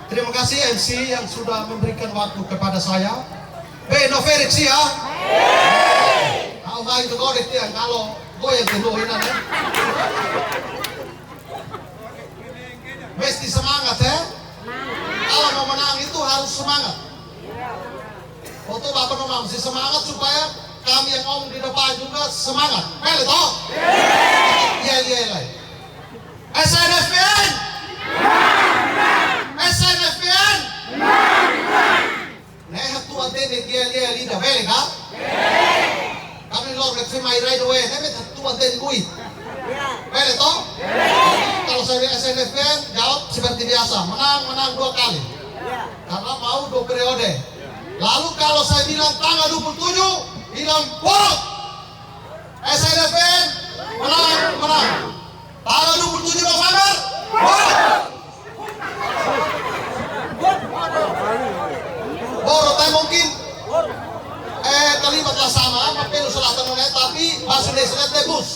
Terima kasih MC yang sudah memberikan waktu kepada saya. No Felix ya. Kau nggak itu korek ya kalau gue yang keluhin ya. Mesti semangat ya. Kalau mau menang itu harus semangat. Foto bapak nomor mesti semangat supaya kami yang ngomong di depan juga semangat. Boleh toh? Iya. SNFPN. SNFPN. Nehat tuan tene dia lida boleh kah? Kami lor leksi mai right away. Nehat tuan tene kui. Boleh toh? Kalau saya SNFPN jawab seperti biasa, menang 2 kali. Karena mau 2 periode. Lalu kalau saya bilang tanggal 27, bilang vote. SNFPN menang. Tanggal 27 November, vote. Boro tayo mungkin kalimatlah sama, mapelo selatan ulit, tapi bahasa Indonesia tebus.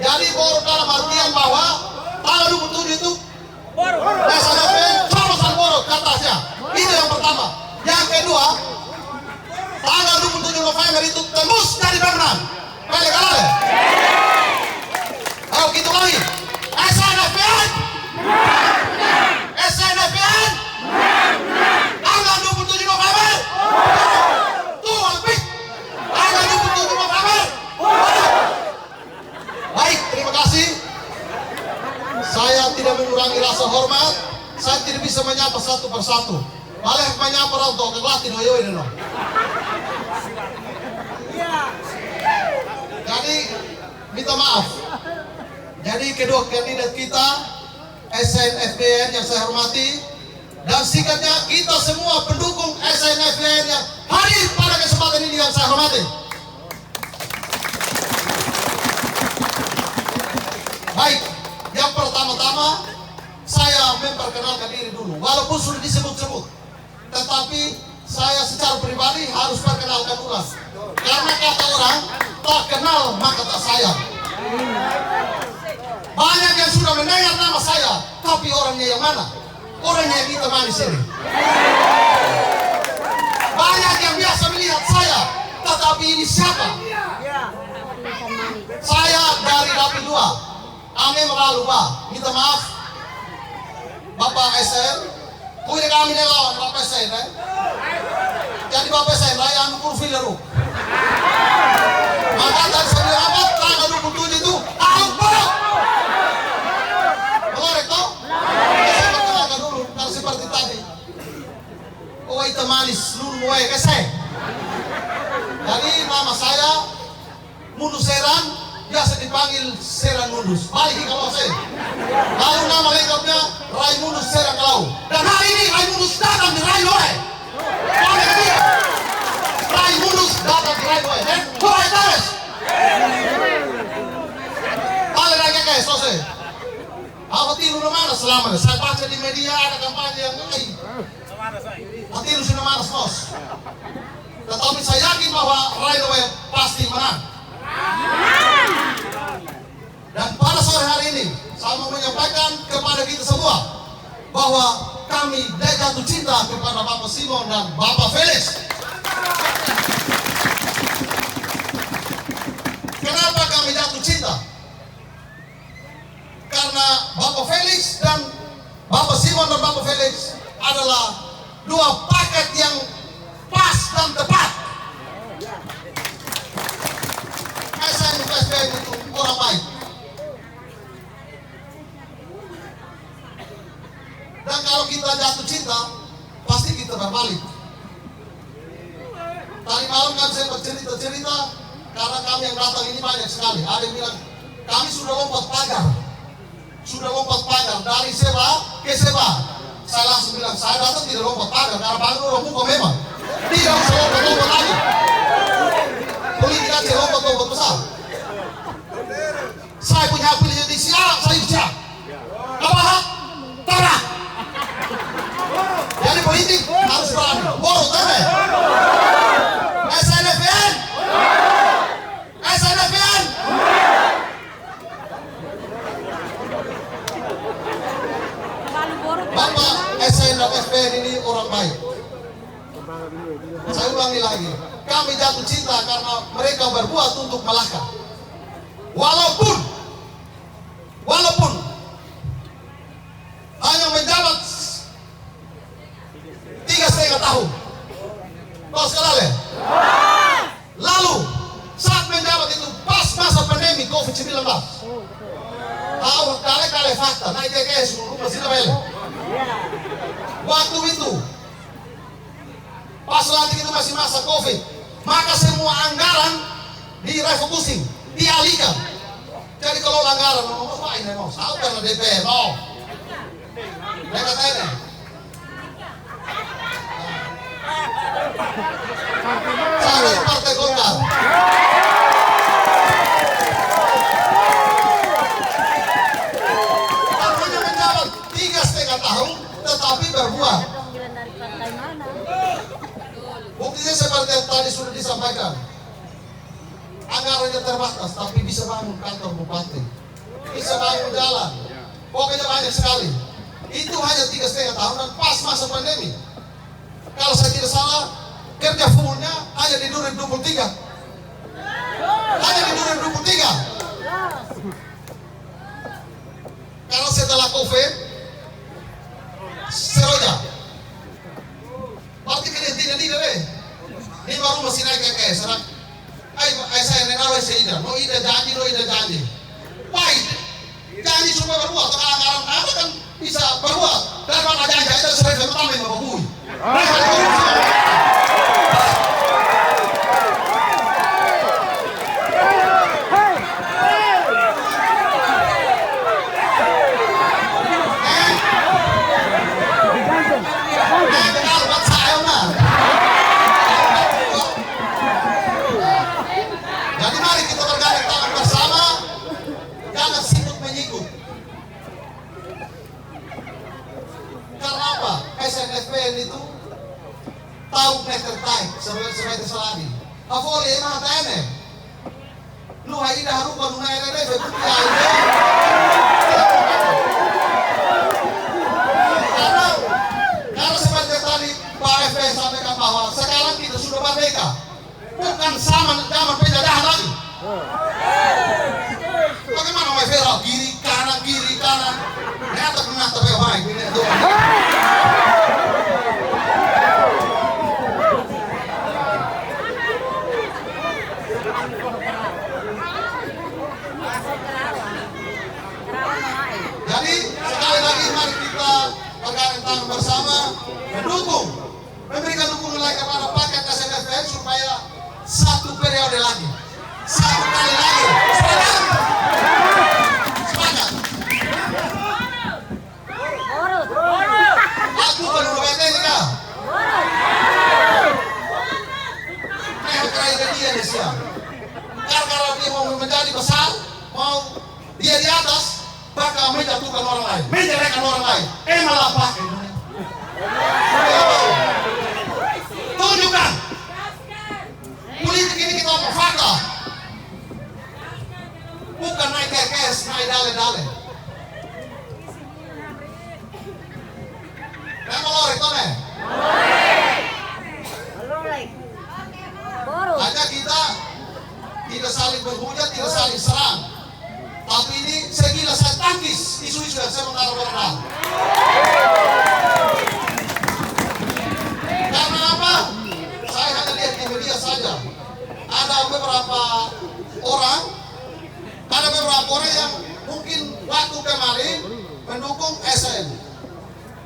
Jadi boro dalam artian bahwa tanggal 27 itu SNFPN colosan boro ke atasnya. Itu yang pertama. Yang kedua, tanggal 27 November itu tembus dari pemenang. Boleh kalah deh. Ayo gitu lagi. SNFPN. SNFPN. Tanggal 27 November. Tuh lebih. Tanggal 27 November. Baik, terima kasih. Saya tidak mengurangi rasa hormat. Saya tidak bisa menyapa satu persatu. Malah menyapa orang tua kelas tidak yoy dong. Jadi minta maaf. Jadi kedua kandidat kita SNFPN yang saya hormati dan singkatnya kita semua pendukung SNFPN yang hadir pada kesempatan ini yang saya hormati. Baik, yang pertama-tama saya memperkenalkan diri dulu. Walaupun sudah disebut-sebut, tetapi saya secara pribadi harus perkenalkan ulang. Karena kata orang, tak kenal maka tak sayang. Banyak yang sudah mendengar nama saya, tapi orangnya yang mana? Orangnya yang ditemani sini. Banyak yang biasa melihat saya, tetapi ini siapa? Saya dari Dapil 2. Kami meralu Pak, minta maaf. Bapak SN, kuih kami lawan Bapak SN. Jadi Bapak SN, yang kurvil dulu. Maka tadi saya bilang apa? Tanggal 27 itu tahun baru. Melorek toh? Saya perkenalkan dulu, karena seperti tadi. Oh itu manis, lulu muai keseh. Jadi nama saya Mundus Seran, biasa dipanggil Seran Mundus. Balik kalau saya. Lalu nama lengkapnya Raimundus Seran Kalau. Dan hari ini Raimundus datang di Railway. Boleh dia? Raimundus datang di Railway. Dan mulai terus. Balik lagi guys, selesai. Apa tiru mana selama ini? Saya baca di media ada kampanye yang lain. Tiru sudah mana bos? Tetapi saya yakin bahwa Railway pasti menang. Dan pada sore hari ini saya mau menyampaikan kepada kita semua bahwa kami jatuh cinta kepada Bapak Simon dan Bapak Felix. Kenapa kami jatuh cinta? Karena Bapak Felix dan Bapak Simon dan Bapak Felix adalah 2 paket yang pas dan tepat. SNFPN itu orang baik. Dan kalau kita jatuh cinta, pasti kita berbalik. Tadi malam kan saya bercerita-cerita, karena kami yang datang ini banyak sekali. Ada yang bilang, kami sudah lompat pagar. Sudah lompat pagar, dari Seba ke Seba. Saya langsung bilang, saya datang tidak lompat pagar, karena pagar orang buka memang. Tidak usah lompat-lompat lagi. Politik aja lompat-lompat besar. Saya punya hak pilih jadi siap, saya siap. Apa hak? Tanah. Jadi politik harus berani. Boros kan? SNFPN. SNFPN. ASN dan FPN ini orang baik. Saya ulangi lagi, kami jatuh cinta karena mereka berbuat untuk Melaka. Walaupun hanya menjabat 3,5 tahun. Kau sekali. Lalu saat menjabat itu pas masa pandemi COVID-19. Tahu kali fakta, naik KKS rumah sini bel. Waktu itu pas lantik itu masih masa COVID, maka semua anggaran direfocusing, dialihkan. Jadi kalau anggaran mau ngapain mau? Saya karena DPR, no. Mereka tanya. Saya dari Partai Golkar. Artinya menjabat 3,5 tahun, tetapi berbuat. Buktinya seperti yang tadi sudah disampaikan. Anggarannya terbatas, tapi bisa bangun kantor bupati, bisa bangun jalan, pokoknya banyak sekali. Itu hanya 3,5 tahun dan pas masa pandemi. Kalau saya tidak salah, kerja fullnya hanya di 2023. Hanya di 2023. Karena setelah COVID, seroja. Berarti tidak deh. Ini baru masih naik KKS. Saya nenawa saya no ida janji. Baik, janji supaya berbuat. Kalau anggaran ada kan bisa berbuat. Dan mana janji itu sering pertama yang berbui. Jadi mari kita bergandeng tangan bersama, jangan sikut menyikut. Karena apa? SNFPN itu tahu meter taik sebagai selagi. Avoli emang tanya, lu hari dah rupa lu naik naik betul ya. Karena seperti tadi Pak FP sampaikan bahwa sekarang kita sudah merdeka. Bukan sama zaman penjajahan lagi. Bagaimana mau viral kiri kanan. Ternyata pernah tapi baik ini itu. Jadi sekali lagi mari kita bergandeng tangan bersama mendukung, memberikan dukungan lagi kepada paket SNFPN supaya satu periode lagi, satu kali lagi. Sepakat. Aku baru BT ini kah? Nah, kira dia nih siap. Karena dia mau menjadi besar, mau dia di atas, bakal menjatuhkan orang lain, menjelekkan orang lain. Malah pakai. Tunjukkan. Politik ini kita mau fakta. Bukan naik KKS, naik dale. Memang lorek toh nih? Hanya kita tidak saling berhujat, tidak saling serang. Tapi ini segila saya tangkis isu-isu yang saya mengarah-arah. Karena apa? Saya hanya lihat di media saja. Ada beberapa orang yang mungkin waktu kemarin mendukung SN,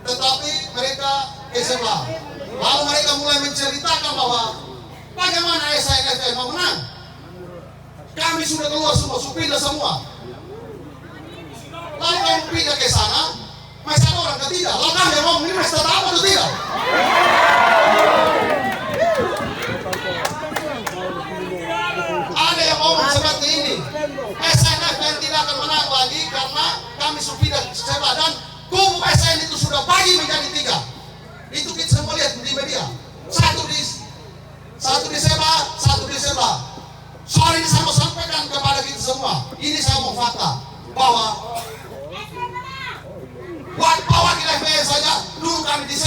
tetapi mereka sebelah. Lalu mereka mulai menceritakan bahwa bagaimana SNFPN mau menang. Kami sudah keluar semua, pindah semua. Lalu kamu pindah ke sana, masih ada orang ketiga. Lalu kami ngomong ini masih tetap atau tidak? Ada yang ngomong seperti ini. SNFPN tidak akan menang lagi karena kami sudah pindah sebelah dan kubu SN itu sudah bagi menjadi 3. Itu kita semua lihat di media. Satu di sebelah, satu di sebelah. Soal ini saya mau sampaikan kepada kita semua. Ini saya mau fakta bahwa wakil FPN saja dulu kami di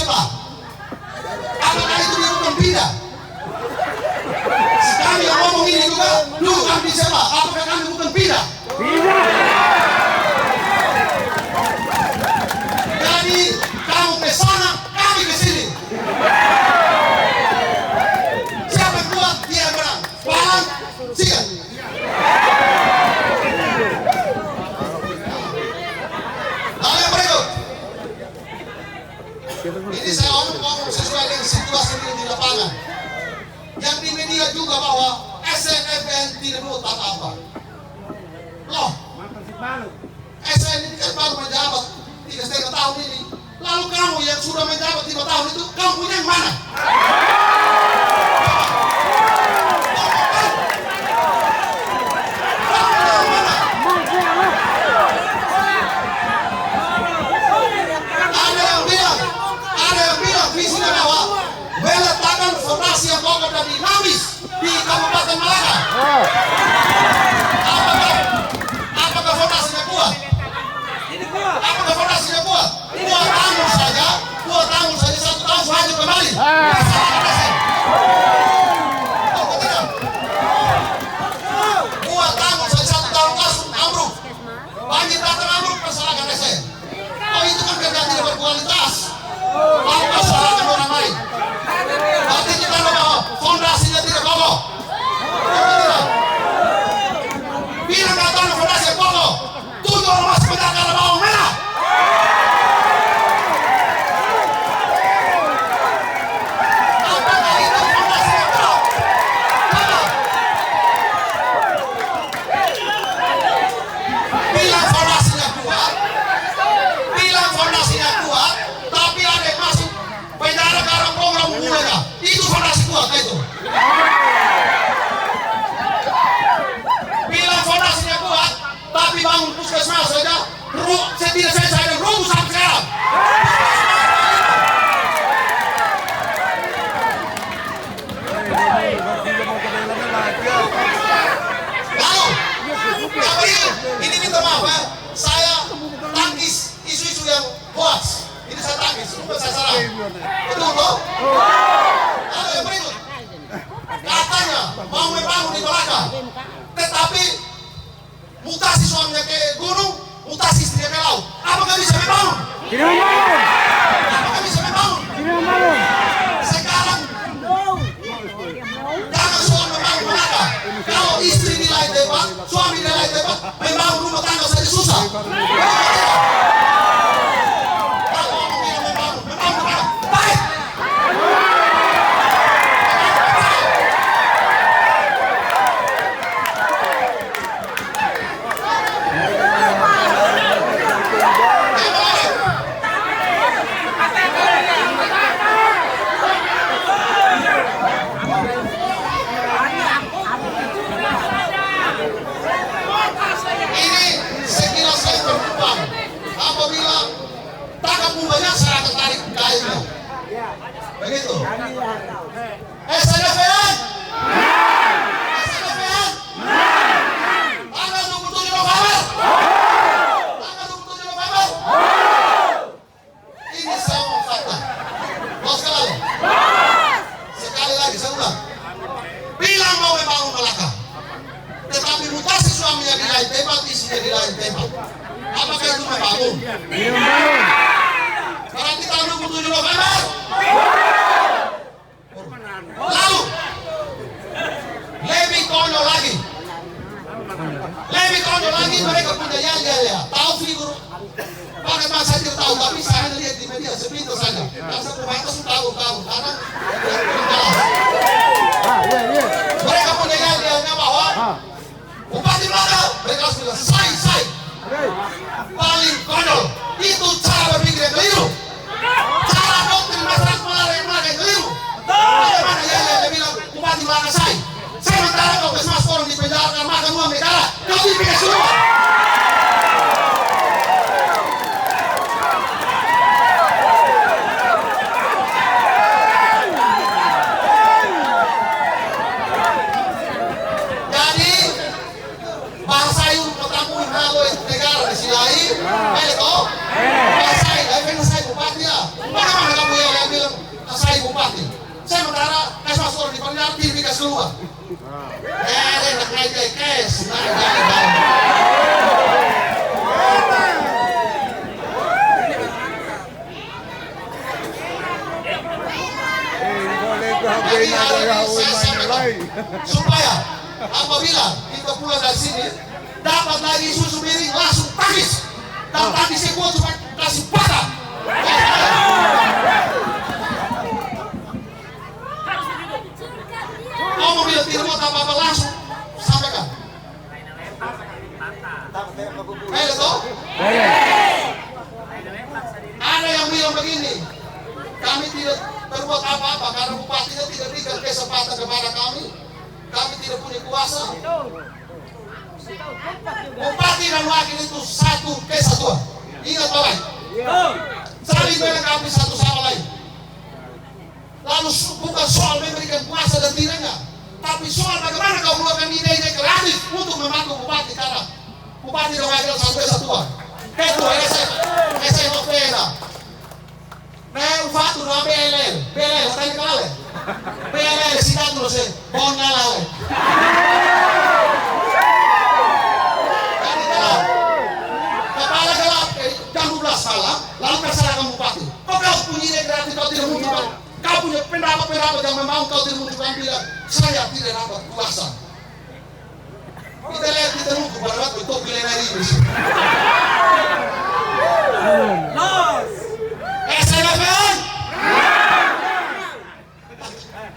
Ini saya ngomong sesuai dengan situasi di lapangan. Yang di media juga bahwa SNFN tidak mau apa-apa. Loh, SN ini kan baru menjabat 3,5 tahun ini. Lalu kamu yang sudah menjabat 5 tahun itu, kamu punya yang mana? Meletakkan fondasi yang kokoh dan dinamis di Kabupaten Malaka. Apakah fondasinya kuat? Apakah fondasinya kuat? Buat tanggung saja 1 tahun hancur kembali. Buat tanggung saja 1 tahun langsung ambruk. Banjir datang ambruk, persalahkan saya. Oh, itu kan kerja tidak berkualitas. Lalu persalahkan orang lain. Berarti kita bahwa fondasinya tidak kokoh. Bilang kata fondasi yang kokoh. 7 orang masih menjaga bawang merah. Apakah itu fondasi yang kokoh? Bilang fondasinya kuat, tapi ada yang masuk penjara karena program mulanya. Itu fondasi kuat itu. Bilang fondasinya kuat, tapi bangun puskesmas saja, tidak saya rubuh sampai sekarang. Lalu, ini minta maaf ya, saya tangkis isu-isu yang hoax. Ini saya tangkis, bukan saya salah. Betul toh? Lalu yang berikut, katanya mau membangun di Malaka, tetapi mutasi suaminya ke gunung, mutasi istrinya ke laut. Apakah bisa membangun? Tidak membangun. Apakah bisa membangun? Tidak membangun. Sekarang jangan soal membangun Malaka. Kalau istri nilai hebat, suami nilai hebat, membangun rumah tangga saja susah. Kalau orang bilang membangun Malaka, baik. Ini sekilas saya berkembang. Apabila tangkap banyak, saya akan tarik kainnya. Begitu. SNFN. SNFN. Tanggal 27 November. Tanggal 27 November. Ini semua fakta. Mau sekali lagi, saya ulang. Bilang mau membangun Malaka, tetapi mutasi suaminya di lain tempat, istrinya di lain tempat. Apakah itu membangun? Tidak membangun. Berarti tahun 27 November. Lalu lebih konyol lagi mereka punya ya. Tahu figur pakai masa tidak tahu, tapi saya lihat di media sepintas saja. Rasa pembatas tahu karena mereka punya yel-yelnya bahwa Bupati Malaka mereka sudah selesai. Paling konyol itu cara berpikir yang keliru. Cara doktrin masyarakat Malaka yang keliru. Bagaimana yel-yel bilang Bupati Malaka saya sementara kau kemas orang di penjara karena makan uang negara, kau dipikir semua. Jadi bahasa yang ketemu halo negara di sini, toh? Bahasa saya bupati ya. Bagaimana kamu yang bilang saya bupati? Sementara kemas orang di penjara dipikir keluar. Nak naik kes, supaya apabila kita pulang dari sini dapat lagi susu miring langsung tangis dan tangis kuat cuma kasih patah. bilang begini, kami tidak berbuat apa-apa karena bupatinya tidak berikan kesempatan kepada kami. Kami tidak punya kuasa. Bupati dan wakil itu satu kesatuan. Ingat baik. Saling melengkapi satu sama lain. Lalu bukan soal memberikan kuasa dan tidaknya, tapi soal bagaimana kau mengeluarkan ide-ide kreatif untuk membantu bupati karena bupati dan wakil satu kesatuan. Kedua, saya novena. Nah, fato na BLL, tadi kali. BLL sikat dulu sih, bon ngalah. Tadi gelap, kepala gelap, jam 12 malam, lalu persalahkan bupati. Kau punya ide kreatif, kau tidak munculkan. Kau punya pendapat yang memang kau tidak munculkan bilang, saya tidak dapat kuasa. Kita lihat kita nunggu pada waktu itu pilihan hari ini. SNFN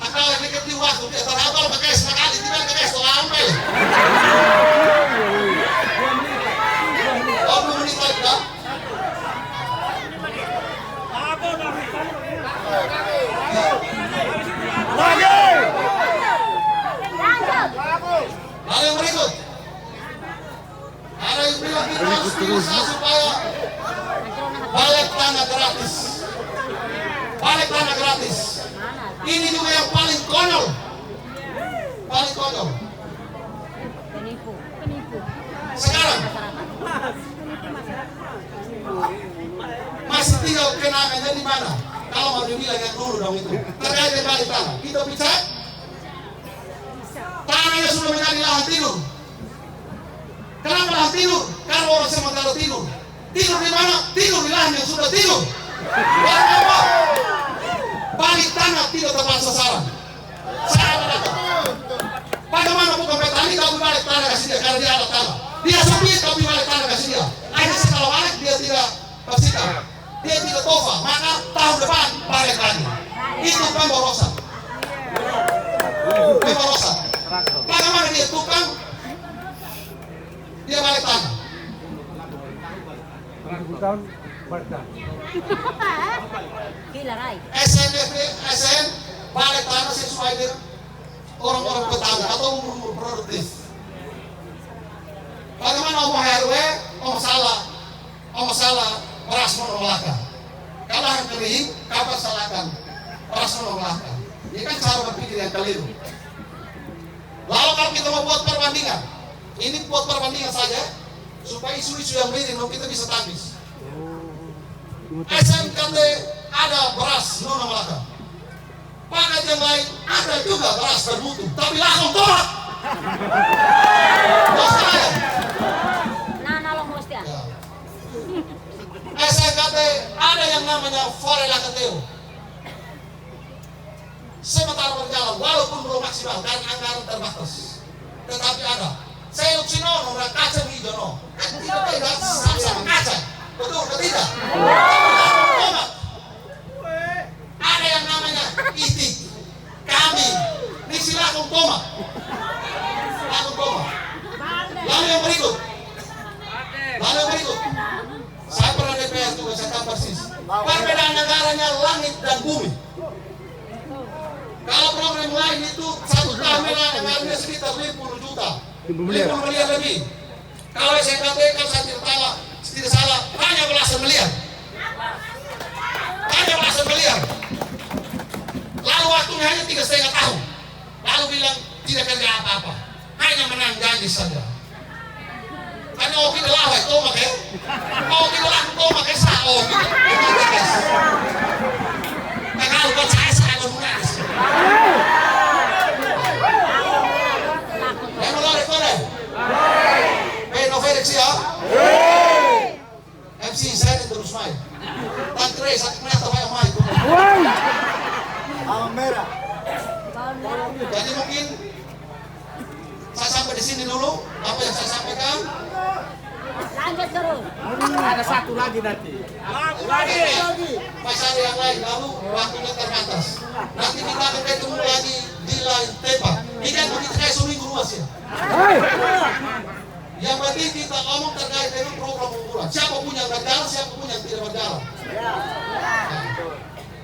akal ini ketiwa tuh dia terapal pakai sekali tidak pakai soal oh belum menit lagi dah lalu yang berikut ada yang bilang kita harus bisa supaya balik tanah gratis. Balik tanah gratis. Ini juga yang paling konyol. Paling konyol. Penipu. Sekarang masih tinggal kenangannya di mana? Kalau mau dibilang yang dulu dong itu. Terkait dengan balik tanah. Kita bicara tanahnya sudah menjadi lahan tidur. Kenapa lahan tidur? Karena orang sementara tidur. Tidur di mana? Tidur di lahan yang sudah tidur. Kenapa? Balik tanah tidak tepat sasaran. Saya berkata, bagaimana bukan petani tapi balik tanah kasih dia karena dia ada tanah. Dia sempit tapi balik tanah kasih dia. Akhirnya kalau balik dia tidak bersikap, dia tidak tofa. Maka tahun depan balik lagi. Itu pemborosan. Pemborosan. Bagaimana dia tukang? Dia balik tanah. SN balik tanah sesuai dengan orang-orang petani atau umur produktif. Bagaimana omong RW, omong salah, beras menolaka. Kalau lahan kering, kapan salahkan beras menolaka. Ini kan cara berpikir yang keliru. Lalu kalau kita mau buat perbandingan, ini buat perbandingan saja supaya isu-isu yang miring kita bisa tabis. SNKT ada beras nona melaka. Paket yang lain ada juga beras bermutu, tapi langsung tolak. SNKT ada yang namanya Forela Keteo. Sementara berjalan, walaupun belum maksimal karena anggaran terbatas, tetapi ada. Saya Luxino, orang kacang hijau, tidak sama kacang, betul atau tidak? Ada yang namanya itik, kambing, ini silakan tomat, Lalu yang berikut, saya pernah DPR juga, saya tahu persis. Perbedaan negaranya langit dan bumi. Kalau program lain itu satu tahun negaranya sekitar 50 juta. 50 miliar lebih. Kalau saya katakan saya tidak salah, hanya belasan miliar. Lalu waktunya hanya 3,5 tahun. Lalu bilang tidak kerja apa-apa, hanya menang janji saja. Karena oke lah, itu makanya. Oke lah, itu makanya sah. Oke. Kalau buat saya menangis. Ya? MC saya terus main. Tantre sakit mata banyak main. Merah. Jadi mungkin saya sampai di sini dulu. Apa yang saya sampaikan? Lanjut terus. Ada satu lagi nanti. Lagi. Pasal yang lain lalu waktunya terbatas. Nanti kita akan ketemu lagi